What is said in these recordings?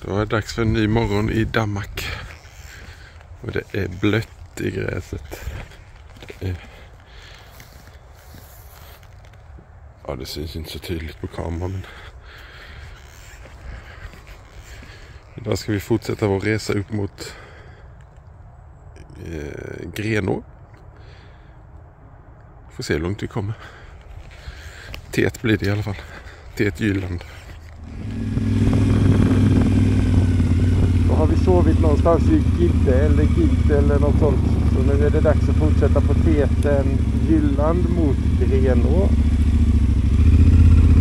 Då är det dags för en ny morgon i Danmark. Och det är blött i gräset. Ja, det syns inte så tydligt på kameran. Men idag ska vi fortsätta vår resa upp mot Grenå. Får se hur långt vi kommer. Tät blir det i alla fall. Tät Jylland. Då har vi sovit någonstans i Gidde eller något sånt. Så nu är det dags att fortsätta på Täten Jylland mot Grenå.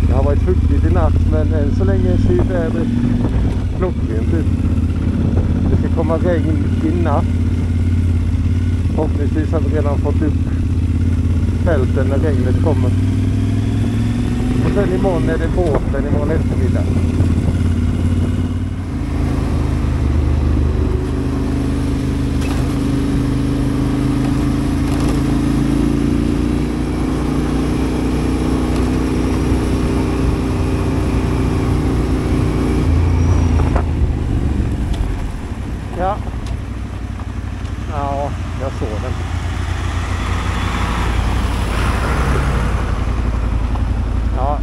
Det har varit fuktigt i natt, men än så länge ser vädret klockrent ut. Det ska komma regn i natt. Förhoppningsvis har vi redan fått upp fälten när regnet kommer. Och sen imorgon är det båten, imorgon eftermiddag. Ja, jag såg den. Ja.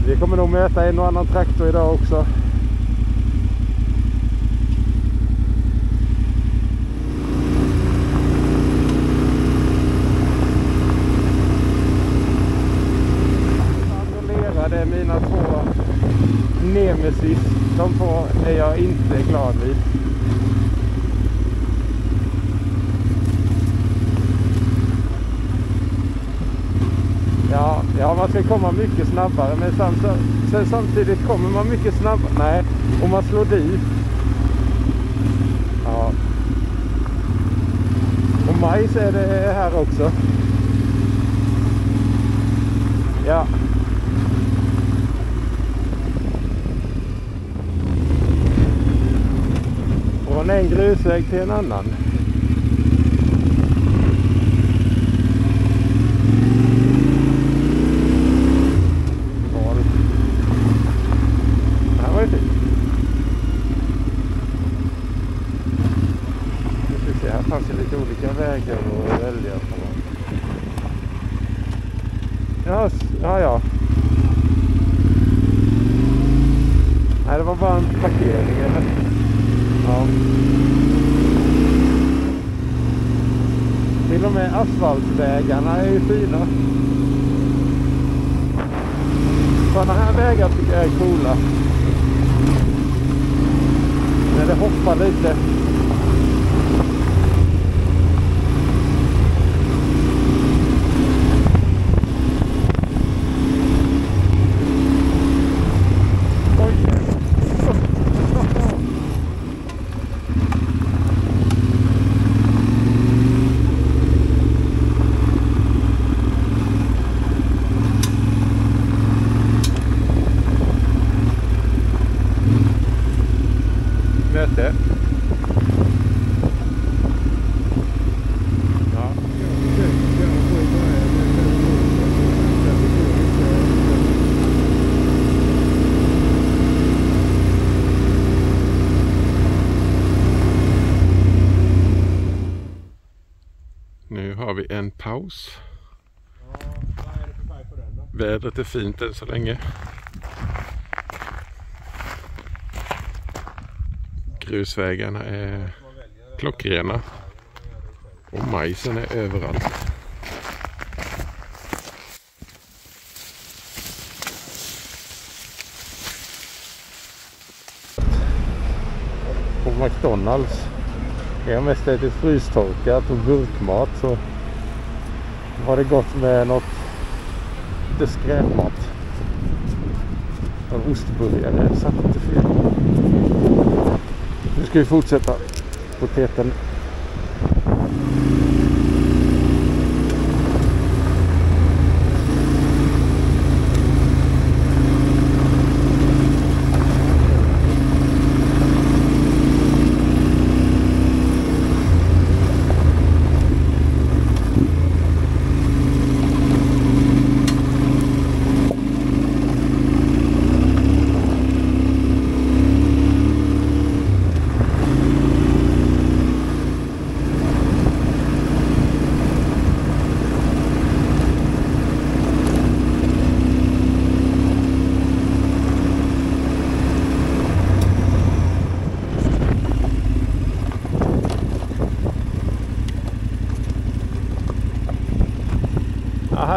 Vi kommer nog möta en och annan traktor idag också. Det är mina två nemesis. De två är jag inte glad vid. Ja, man ska komma mycket snabbare, men sen samtidigt kommer man mycket snabbare. Nej, om man slår dit. Ja. Och majs är det här också. Ja. Från en grusväg till en annan. Det här var ju fint. Nu ska vi se, här fanns det lite olika vägar att välja på. Ja. Nej, det var bara en parkering eller? Ja. Till och med asfaltvägarna är ju fina. Sådana här vägar tycker jag är coola. När det hoppar lite. Möte. Ja. Nu har vi en paus. Vädret är fint än så länge. Grusvägarna är klockrena och majsen är överallt. På McDonalds är jag mest ätit frystorkat och gurkmat, så har det gått med något lite skräpmat. En ostburgare satt inte fel. Nu ska vi fortsätta på Täten.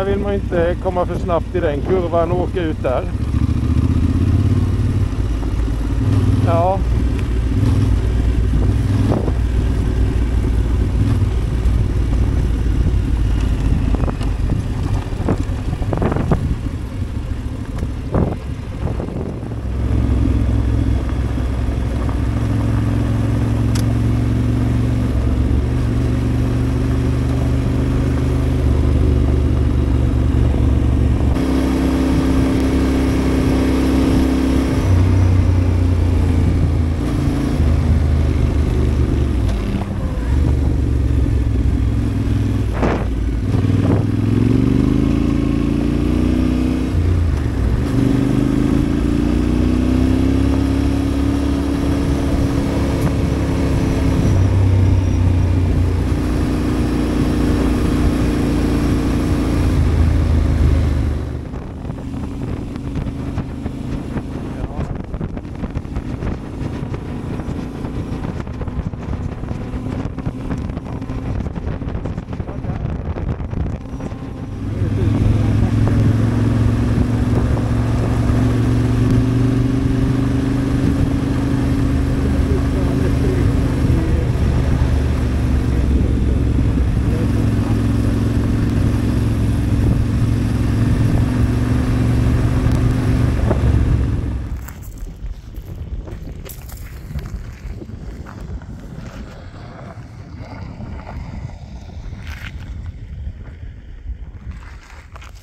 Där vill man inte komma för snabbt i den kurvan och åka ut där. Ja.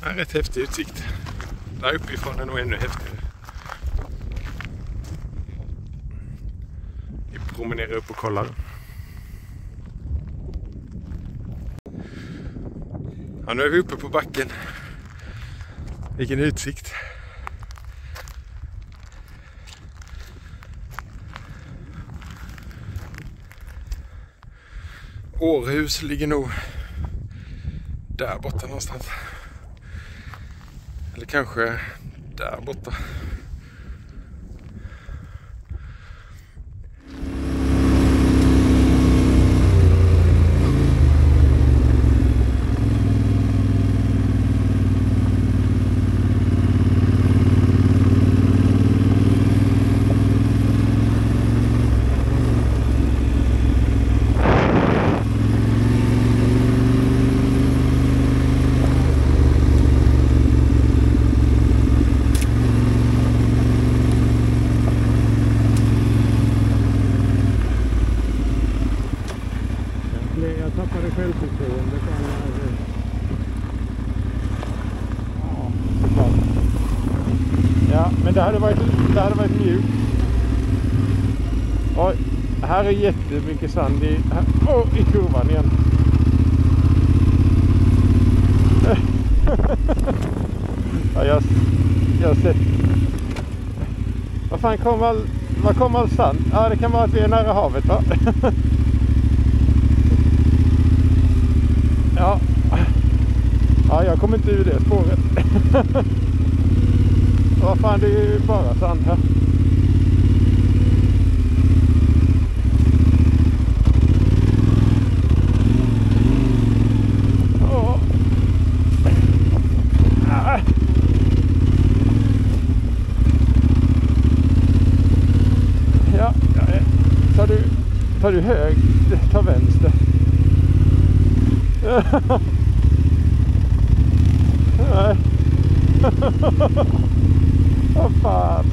En rätt häftig utsikt. Där uppifrån är nog ännu häftigare. Vi promenerar upp och kollar. Ja, nu är vi uppe på backen. Vilken utsikt. Århus ligger nog där borta någonstans. Eller kanske där borta. Jag tappade självförtroende. Ja, men det hade varit mjukt. Oj, här är jättemycket sand i kurvan igen. Ja, jag har sett. Var kom all sand? Ja, det kan vara att vi är nära havet, va? Ja. Ja, jag kommer inte ur det spåret. Vad fan, det är ju bara sand här. Ja, tar du hög, ta vänster. Nej. Vad fan.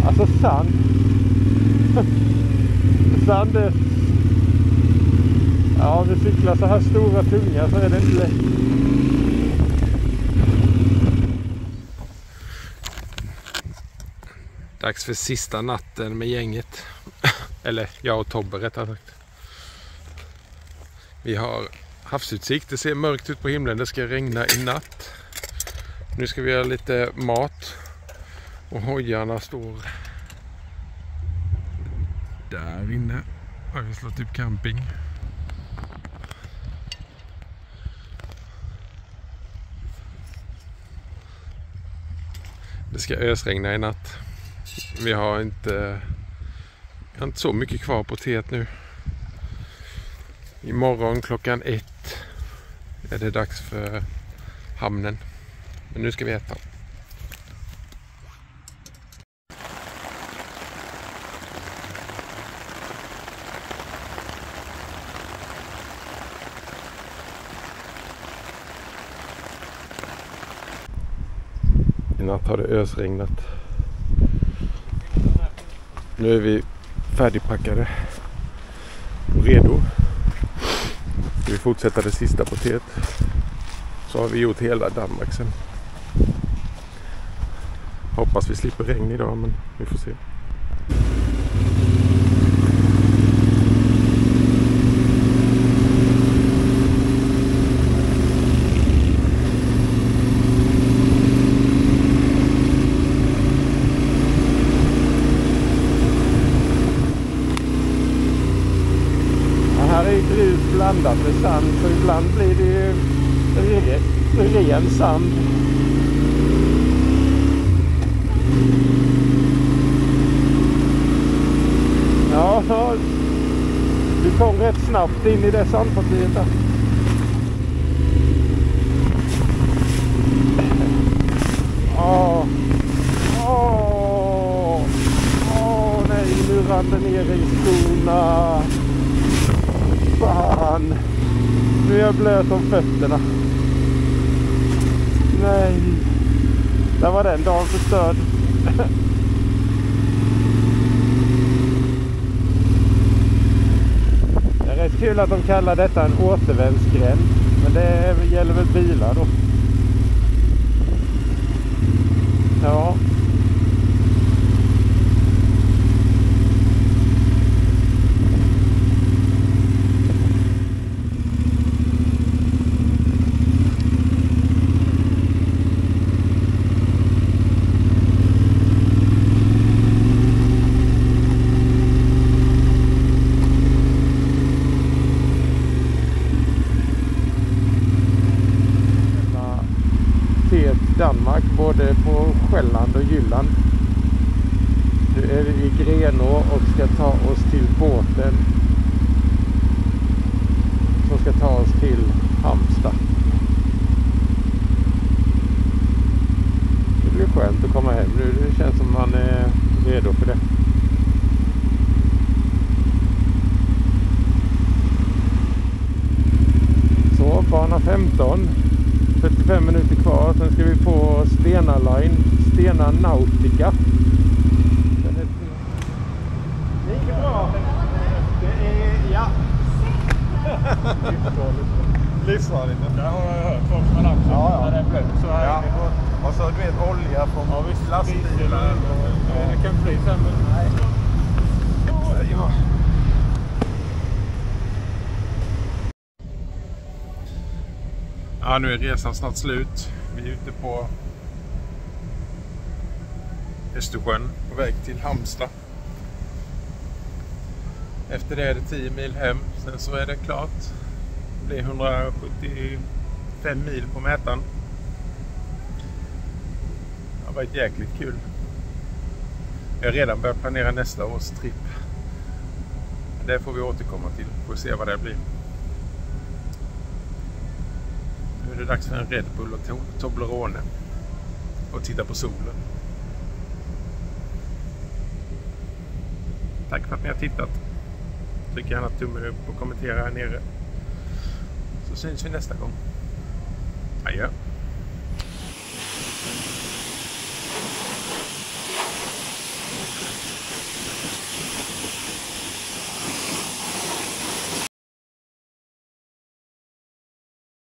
Alltså sand. Sand är... Ja, om vi cyklar så här stora tunga så är det inte lätt. Dags för sista natten med gänget. Eller jag och Tobbe rättare sagt. Vi har havsutsikt. Det ser mörkt ut på himlen. Det ska regna i natt. Nu ska vi göra lite mat. Och hojarna står där inne. Jag vill slå typ camping. Det ska ösregna i natt. Vi har inte så mycket kvar på teet nu. Imorgon klockan 1 är det dags för hamnen. Men nu ska vi äta. I natt har det ösregnat. Nu är vi färdigpackade och redo. Ska vi fortsätta det sista på teet. Så har vi gjort hela Danmark sen. Hoppas vi slipper regn idag, men vi får se. Här är grus blandat med sand, så ibland blir det ju ren sand. Ja, så du kom rätt snabbt in i det sandpartiet där. Nej, nu rann det ner i skorna. Fan, nu är jag blöt om fötterna. Nej, där var den dagen förstörd. Det är rätt kul att de kallar detta en återvändsgränd, men det gäller väl bilar då. Ja. Danmark, både på Själland och Jylland. Nu är vi i Grenå och ska ta oss till båten som ska ta oss till Halmstad. Det blir skönt att komma hem nu. Det känns som man är redo för det. Så, bana 15. 45 minuter kvar, sen ska vi på Stena Line, Stena Nautica. Det gick bra. Det är, ja. Livsfarligt. Det har jag hört folk som har lagt sig när det är blött. Så här ja. Och så du vet olja från lastbilar. Det kan bli sämre. Nej. Ja. Ja, nu är resan snart slut. Vi är ute på Östersjön på väg till Halmstad. Efter det är det 10 mil hem. Sen så är det klart. Det blir 175 mil på mätaren. Det har varit jäkligt kul. Jag har redan börjat planera nästa års tripp. Det får vi återkomma till. Får se vad det blir. Nu är det dags för en Red Bull och Toblerone och titta på solen. Tack för att ni har tittat. Tryck gärna tummen upp och kommentera här nere. Så syns vi nästa gång. Adjö.